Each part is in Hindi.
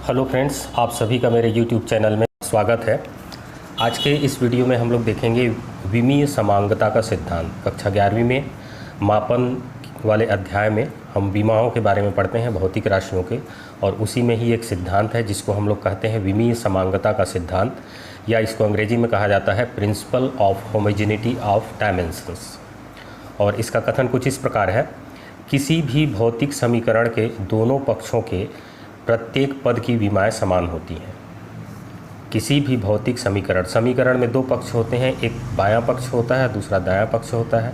हेलो फ्रेंड्स, आप सभी का मेरे YouTube चैनल में स्वागत है। आज के इस वीडियो में हम लोग देखेंगे विमीय समांगता का सिद्धांत। कक्षा 11वीं में मापन वाले अध्याय में हम विमाओं के बारे में पढ़ते हैं, भौतिक राशियों के, और उसी में ही एक सिद्धांत है जिसको हम लोग कहते हैं विमीय समांगता का सिद्धांत, या इसको अंग्रेजी में कहा जाता है principle of homogeneity of dimensions. और इसका कथन कुछ इस प्रकार है: किसी भी भौतिक समीकरण के दोनों पक्षों के प्रत्येक पद की विमाएं समान होती हैं। किसी भी भौतिक समीकरण में दो पक्ष होते हैं, एक बायां पक्ष होता है, दूसरा दायां पक्ष होता है।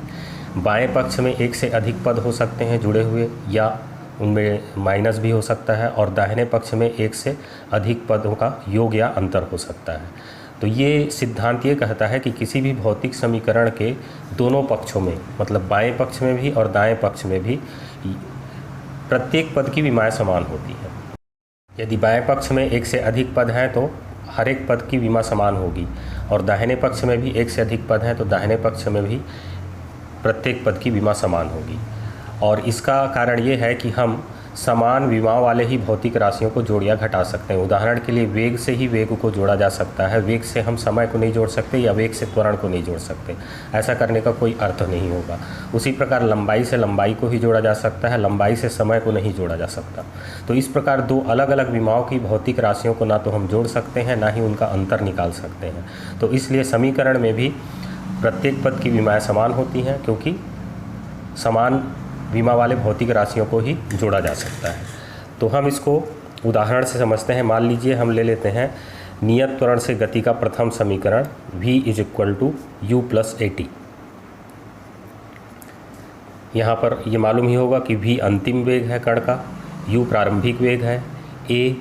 बाएं पक्ष में एक से अधिक पद हो सकते हैं जुड़े हुए, या उनमें माइनस भी हो सकता है, और दाहिने पक्ष में एक से अधिक पदों का योग या अंतर हो सकता है। तो ये सिद्धांत ये कहता है कि किसी भी भौतिक समीकरण के दोनों पक्षों में, मतलब बाएं पक्ष में भी और दाएं पक्ष में भी, प्रत्येक पद की विमाएं समान होती हैं। यदि बाएं पक्ष में एक से अधिक पद हैं तो हर एक पद की विमा समान होगी, और दाहिने पक्ष में भी एक से अधिक पद हैं तो दाहिने पक्ष में भी प्रत्येक पद की विमा समान होगी। और इसका कारण ये है कि हम समान विमाओं वाले ही भौतिक राशियों को जोड़ या घटा सकते हैं। उदाहरण के लिए वेग से ही वेग को जोड़ा जा सकता है, वेग से हम समय को नहीं जोड़ सकते, या वेग से त्वरण को नहीं जोड़ सकते। ऐसा करने का कोई अर्थ नहीं होगा। उसी प्रकार लंबाई से लंबाई को ही जोड़ा जा सकता है, लंबाई से समय को नहीं जोड़ा जा सकता। तो इस प्रकार दो अलग अलग विमाओं की भौतिक राशियों को ना तो हम जोड़ सकते हैं, ना ही उनका अंतर निकाल सकते हैं। तो इसलिए समीकरण में भी प्रत्येक पद की विमाएं समान होती हैं, क्योंकि समान विमा वाले भौतिक राशियों को ही जोड़ा जा सकता है। तो हम इसको उदाहरण से समझते हैं। मान लीजिए हम ले लेते हैं नियत त्वरण से गति का प्रथम समीकरण v = u + at। यहाँ पर ये मालूम ही होगा कि v अंतिम वेग है कण का, u प्रारंभिक वेग है, a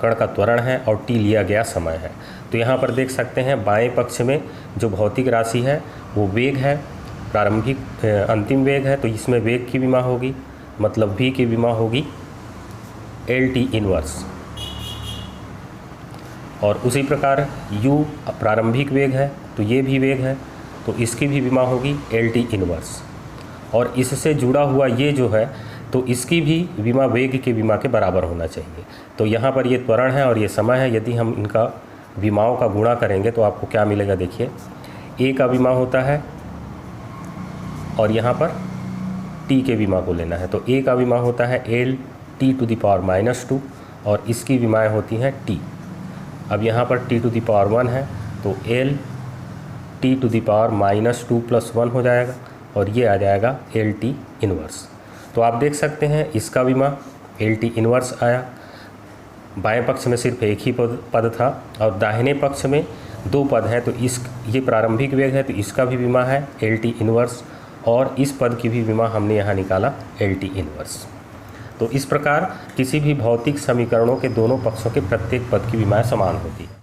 कण का त्वरण है, और t लिया गया समय है। तो यहाँ पर देख सकते हैं बाएं पक्ष में जो भौतिक राशि है वो वेग है, प्रारंभिक अंतिम वेग है, तो इसमें वेग की विमा होगी, मतलब v की विमा होगी LT इनवर्स। और उसी प्रकार u प्रारंभिक वेग है, तो ये भी वेग है, तो इसकी भी विमा होगी LT इनवर्स। और इससे जुड़ा हुआ ये जो है, तो इसकी भी विमा वेग की विमा के बराबर होना चाहिए। तो यहाँ पर ये त्वरण है और ये समय है। यदि हम इनका विमाओं का गुणा करेंगे तो आपको क्या मिलेगा, देखिए। a का विमा होता है, और यहाँ पर t के विमा को लेना है, तो a का विमा होता है LT⁻², और इसकी विमाएं होती हैं t। अब यहाँ पर t⁻1 है, तो LT⁻² + 1 हो जाएगा, और ये आ जाएगा LT इनवर्स। तो आप देख सकते हैं इसका विमा LT इनवर्स आया। बाएं पक्ष में सिर्फ एक ही पद था, और दाहिने पक्ष में दो पद हैं, तो ये प्रारंभिक वेग है, तो इसका भी विमा है LT इनवर्स, और इस पद की भी विमा हमने यहाँ निकाला LT इनवर्स। तो इस प्रकार किसी भी भौतिक समीकरणों के दोनों पक्षों के प्रत्येक पद की विमाएं समान होती है।